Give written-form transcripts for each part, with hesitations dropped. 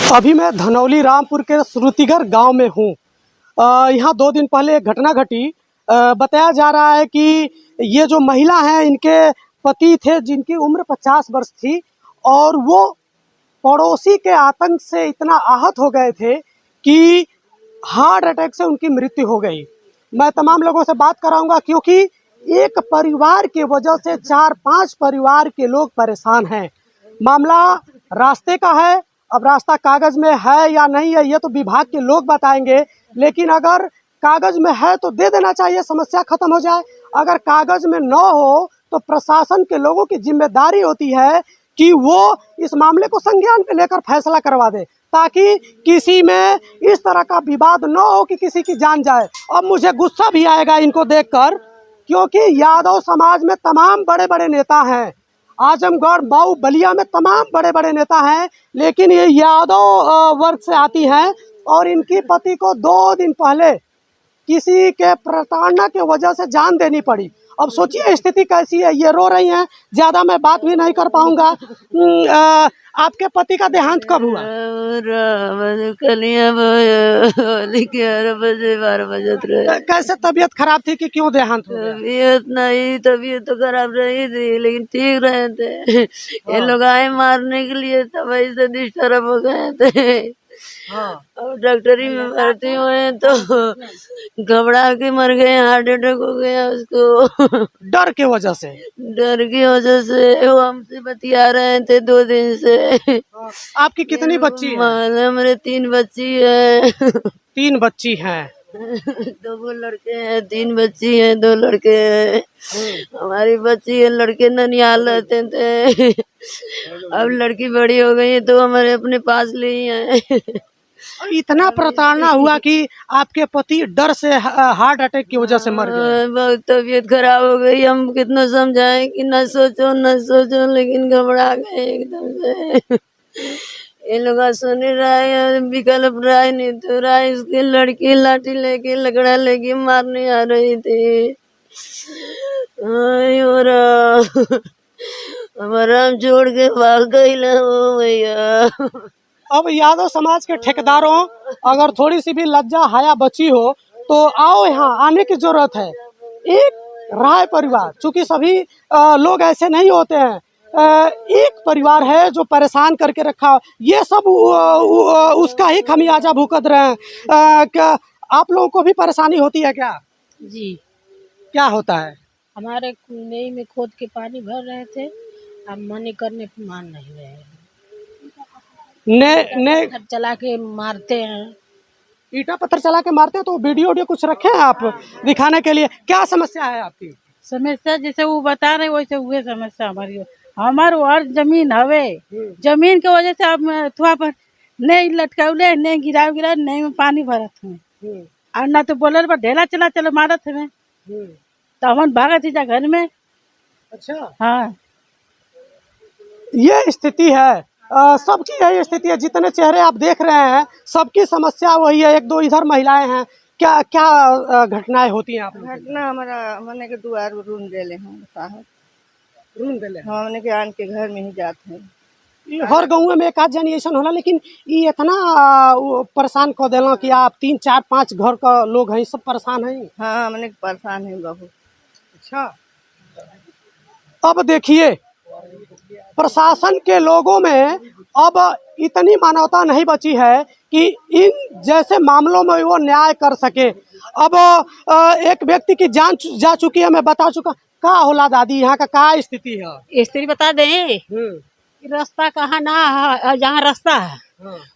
अभी मैं धनौली रामपुर के श्रुतिगर गांव में हूँ। यहाँ 2 दिन पहले एक घटना घटी। बताया जा रहा है कि ये जो महिला हैं इनके पति थे जिनकी उम्र 50 वर्ष थी और वो पड़ोसी के आतंक से इतना आहत हो गए थे कि हार्ट अटैक से उनकी मृत्यु हो गई। मैं तमाम लोगों से बात कराऊंगा क्योंकि एक परिवार की वजह से 4-5 परिवार के लोग परेशान हैं। मामला रास्ते का है। अब रास्ता कागज में है या नहीं है ये तो विभाग के लोग बताएंगे, लेकिन अगर कागज में है तो दे देना चाहिए, समस्या खत्म हो जाए। अगर कागज में न हो तो प्रशासन के लोगों की जिम्मेदारी होती है कि वो इस मामले को संज्ञान में लेकर फैसला करवा दे ताकि किसी में इस तरह का विवाद न हो कि किसी की जान जाए। अब मुझे गुस्सा भी आएगा इनको देखकर क्योंकि यादव समाज में तमाम बड़े बड़े नेता हैं, आजमगढ़ मऊ बलिया में तमाम बड़े बड़े नेता हैं, लेकिन ये यादव वर्ग से आती हैं और इनकी पति को 2 दिन पहले किसी के प्रताड़ना के वजह से जान देनी पड़ी। अब सोचिए स्थिति कैसी है। ये रो रही हैं, ज़्यादा मैं बात भी नहीं कर पाऊंगा। आपके पति का देहांत कब हुआ? 12 बजे। कैसे तबीयत खराब थी कि क्यों देहांत हुआ? तबीयत तो खराब रही थी लेकिन ठीक रहे थे। ये लोग आए मारने के लिए तब ऐसे डिस्टर्ब हो गए थे। और डॉक्टरी में भर्ती हुए तो घबरा के मर गए, हार्ट अटैक हो गया उसको। डर की वजह से? डर की वजह से। वो हमसे बतिया रहे थे 2 दिन से। आपकी कितनी बच्ची है? मेरे 3 बच्ची है। 3 बच्ची हैं। 2 लड़के हैं, 3 बच्ची हैं, 2 लड़के हैं। हमारी बच्ची है, लड़के ननिहाल रहते थे। अब लड़की बड़ी हो गई है तो हमारे अपने पास ले ही आए। इतना प्रताड़ना हुआ कि आपके पति डर से हार्ट अटैक की वजह से मर गए। बहुत तबीयत खराब हो गई। हम कितना समझाएं कि न सोचो लेकिन घबरा गए एकदम से। ये लोग सुन रहा विकल्प राय नीतू राय इसकी लड़की लाठी लेके लकड़ा लेके मारने आ रही थी। और हमारा हम छोड़ के भाग गई ना वो भैया। अब यादव समाज के ठेकेदारों अगर थोड़ी सी भी लज्जा हया बची हो तो आओ, यहाँ आने की जरूरत है। एक राय परिवार, चूंकि सभी लोग ऐसे नहीं होते हैं, एक परिवार है जो परेशान करके रखा। ये सब उसका ही खमियाजा भुगत रहे हैं। क्या आप लोगों को भी परेशानी होती है क्या? जी, क्या होता है? हमारे कुंडई में खोद के पानी भर रहे थे, अब मनी करने पे मान नहीं रहे हैं। ने चला के मारते हैं, ईटा पत्थर चला के मारते हैं। तो वीडियो कुछ रखे हैं आप दिखाने के लिए? क्या समस्या है आपकी? समस्या जैसे वो बता रहे वैसे हुए समस्या हमारी। हमारे और जमीन हवे, जमीन के वजह से अब थोड़ा पर नहीं लटकाउले, नहीं गिरा नहीं में पानी भरत हुए और ना तो बोलर पर ढेला चला चलो मारत हुए तो हम भागत ही जा घर में। अच्छा, हाँ, ये स्थिति है। सबकी यही स्थिति है। जितने चेहरे आप देख रहे हैं सबकी समस्या वही है। 1-2 इधर महिलाएं हैं। क्या क्या घटनाएं होती हैं आप लोगों की? घटना हमारा मने के दुआर रूम देले हम साहब रूम देले हैं। हमने के आन के घर में ही जाते हैं। हर गाँव में एक आध जन ऐसा होला, लेकिन ये इतना परेशान कर देला कि आप 3-4-5 घर का लोग हैं, सब परेशान हैं। हाँ, हमने परेशान है बहुत। अच्छा, अब देखिए प्रशासन के लोगों में अब इतनी मानवता नहीं बची है कि इन जैसे मामलों में वो न्याय कर सके। अब एक व्यक्ति की जान जा चुकी है, मैं बता चुका। का होला दादी, यहाँ का क्या स्थिति है? स्त्री बता दें रास्ता कहाँ ना है, जहाँ रास्ता है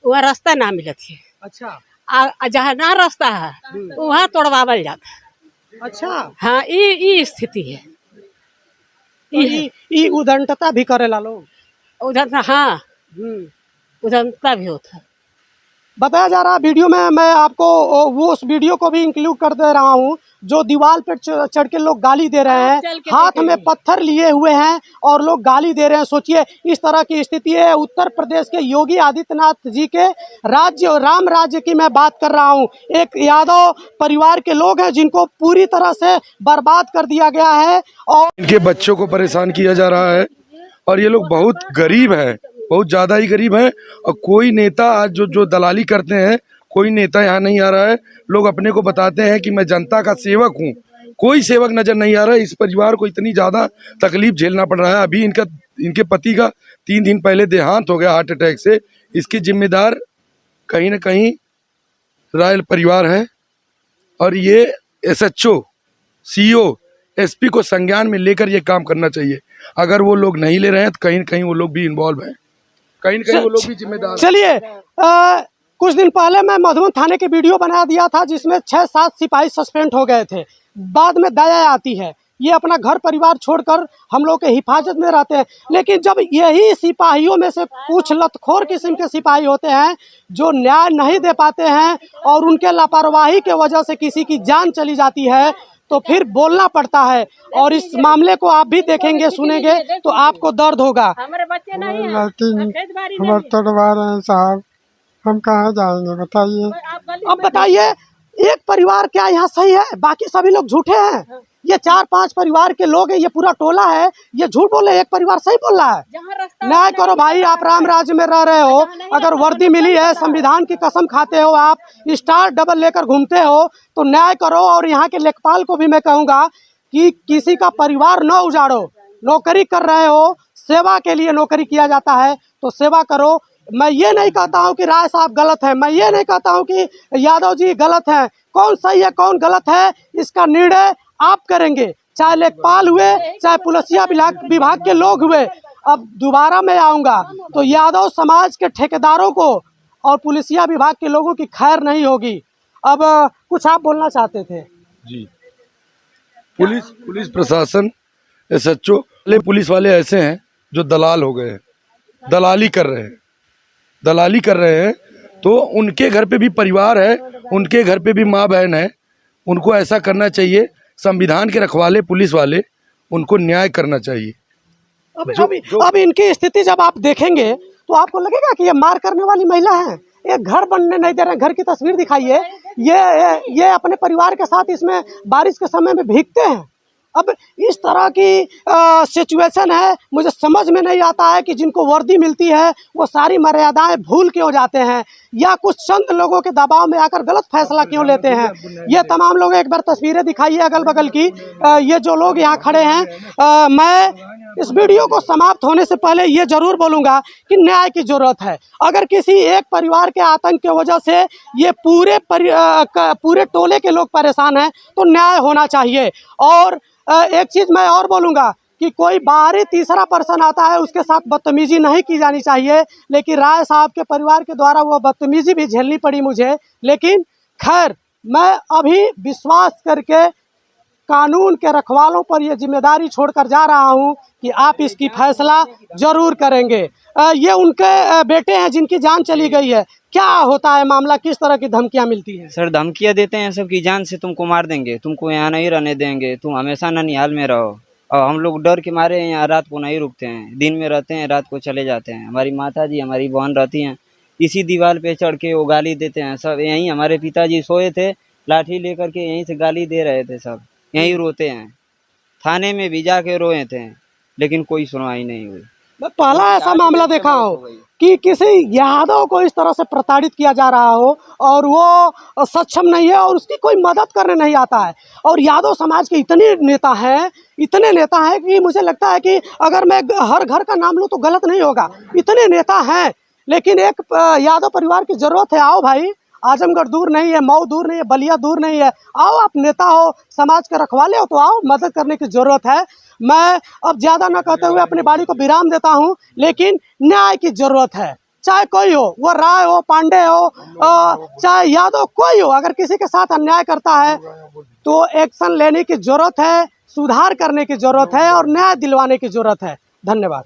वहाँ रास्ता ना मिलत है। अच्छा, जहाँ ना रास्ता है वहाँ तोड़वावल जाता है। अच्छा, हाँ, ये स्थिति है। ई उदंडता भी करेला लोग उधर। हाँ, उधर भी होता है। बताया जा रहा वीडियो में। मैं आपको वो उस वीडियो को भी इंक्लूड कर दे रहा हूँ जो दीवार पर चढ़ के लोग गाली दे रहे हैं, हाथ में पत्थर लिए हुए हैं और लोग गाली दे रहे हैं। सोचिए इस तरह की स्थिति है। उत्तर प्रदेश के योगी आदित्यनाथ जी के राज्य राम राज्य की मैं बात कर रहा हूँ। एक यादव परिवार के लोग हैं जिनको पूरी तरह से बर्बाद कर दिया गया है और इनके बच्चों को परेशान किया जा रहा है और ये लोग बहुत गरीब हैं। बहुत ज़्यादा ही गरीब हैं। और कोई नेता आज जो दलाली करते हैं, कोई नेता यहाँ नहीं आ रहा है। लोग अपने को बताते हैं कि मैं जनता का सेवक हूँ, कोई सेवक नज़र नहीं आ रहा है। इस परिवार को इतनी ज़्यादा तकलीफ झेलना पड़ रहा है। अभी इनके पति का 3 दिन पहले देहांत हो गया हार्ट अटैक से। इसके जिम्मेदार कहीं ना कहीं रायल परिवार है। और ये SHO, CO, SP को संज्ञान में लेकर ये काम करना चाहिए। अगर वो लोग नहीं ले रहे हैं तो कहीं न कहीं वो लोग भी इन्वॉल्व हैं, कहीं न कहीं वो लोग भी जिम्मेदार हैं। चलिए, कुछ दिन पहले मैं मधुबन थाने की वीडियो बना दिया था जिसमें 6-7 सिपाही सस्पेंड हो गए थे। बाद में दया आती है, ये अपना घर परिवार छोड़कर हम लोग के हिफाजत में रहते हैं। लेकिन जब यही सिपाहियों में से कुछ लतखोर किस्म के सिपाही होते हैं जो न्याय नहीं दे पाते हैं और उनके लापरवाही के वजह से किसी की जान चली जाती है, तो फिर बोलना पड़ता है। और इस मामले को आप भी देखेंगे, सुनेंगे तो आपको दर्द होगा। हमारे बच्चे नहीं हैं, हमारे तोड़वा रहे हैं साहब, हम कहाँ जाएंगे बताइए। अब बताइए, एक परिवार क्या यहाँ सही है, बाकी सभी लोग झूठे हैं? ये 4-5 परिवार के लोग हैं, ये पूरा टोला है, ये झूठ बोले, एक परिवार सही बोल रहा है। न्याय करो भाई, आप राम राज्य में रह रहे हो। अगर वर्दी मिली है, संविधान की कसम खाते हो, आप स्टार डबल लेकर घूमते हो, तो न्याय करो। और यहाँ के लेखपाल को भी मैं कहूँगा कि किसी का परिवार न उजाड़ो। नौकरी कर रहे हो, सेवा के लिए नौकरी किया जाता है, तो सेवा करो। मैं ये नहीं कहता हूँ कि राय साहब गलत है, मैं ये नहीं कहता हूँ कि यादव जी गलत हैं। कौन सही है कौन गलत है, इसका निर्णय आप करेंगे, चाहे लेखपाल हुए, चाहे पुलिसिया विभाग के लोग हुए। अब दोबारा मैं आऊँगा तो यादव समाज के ठेकेदारों को और पुलिसिया विभाग के लोगों की खैर नहीं होगी। अब कुछ आप बोलना चाहते थे? जी, पुलिस प्रशासन, SHO, पुलिस वाले ऐसे हैं जो दलाल हो गए हैं, दलाली कर रहे हैं। तो उनके घर पे भी परिवार है, उनके घर पे भी माँ बहन है। उनको ऐसा करना चाहिए, संविधान के रखवाले पुलिस वाले, उनको न्याय करना चाहिए। अब इनकी स्थिति जब आप देखेंगे तो आपको लगेगा कि ये मार करने वाली महिला है। एक घर बनने नहीं दे रहे हैं, घर की तस्वीर दिखाइए। ये अपने परिवार के साथ इसमें बारिश के समय में भीगते हैं। अब इस तरह की सिचुएशन है, मुझे समझ में नहीं आता है कि जिनको वर्दी मिलती है वो सारी मर्यादाएं भूल क्यों जाते हैं, या कुछ चंद लोगों के दबाव में आकर गलत फैसला क्यों लेते हैं। ये तमाम लोग, एक बार तस्वीरें दिखाइए अगल बगल की। ये जो लोग यहाँ खड़े हैं, मैं इस वीडियो को समाप्त होने से पहले ये जरूर बोलूँगा कि न्याय की जरूरत है। अगर किसी एक परिवार के आतंक की वजह से ये पूरे टोले के लोग परेशान हैं, तो न्याय होना चाहिए। और एक चीज़ मैं और बोलूँगा कि कोई बाहरी तीसरा पर्सन आता है, उसके साथ बदतमीजी नहीं की जानी चाहिए। लेकिन राय साहब के परिवार के द्वारा वो बदतमीजी भी झेलनी पड़ी मुझे। लेकिन खैर, मैं अभी विश्वास करके कानून के रखवालों पर ये जिम्मेदारी छोड़कर जा रहा हूँ कि आप इसकी फैसला जरूर करेंगे। ये उनके बेटे हैं जिनकी जान चली गई है। क्या होता है मामला, किस तरह की धमकियाँ मिलती हैं? सर, धमकियाँ देते हैं सबकी जान से तुमको मार देंगे, तुमको यहाँ नहीं रहने देंगे, तुम हमेशा ननिहाल में रहो। और हम लोग डर के मारे यहाँ रात को नहीं रुकते हैं, दिन में रहते हैं, रात को चले जाते हैं। हमारी माता जी, हमारी बहन रहती हैं, इसी दीवार पे चढ़ के वो गाली देते हैं। सब यहीं हमारे पिताजी सोए थे, लाठी लेकर के यहीं से गाली दे रहे थे, सब यहीं रोते हैं। थाने में भी जाके रोए थे, लेकिन कोई सुनवाई नहीं हुई। मैं पहला ऐसा मामला देखा हूँ कि किसी यादव को इस तरह से प्रताड़ित किया जा रहा हो और वो सक्षम नहीं है और उसकी कोई मदद करने नहीं आता है। और यादव समाज के इतने नेता हैं कि मुझे लगता है कि अगर मैं हर घर का नाम लूँ तो गलत नहीं होगा, इतने नेता हैं। लेकिन एक यादव परिवार की ज़रूरत है। आओ भाई, आजमगढ़ दूर नहीं है, मऊ दूर नहीं है, बलिया दूर नहीं है। आओ, आप नेता हो, समाज के रखवाले हो, तो आओ, मदद करने की ज़रूरत है। मैं अब ज़्यादा न कहते हुए अपनी बाड़ी को विराम देता हूं। लेकिन न्याय की ज़रूरत है, चाहे कोई हो, वो राय हो, पांडे हो, चाहे यादव, कोई हो। अगर किसी के साथ अन्याय करता है तो एक्शन लेने की ज़रूरत है, सुधार करने की ज़रूरत है और न्याय दिलवाने की ज़रूरत है। धन्यवाद।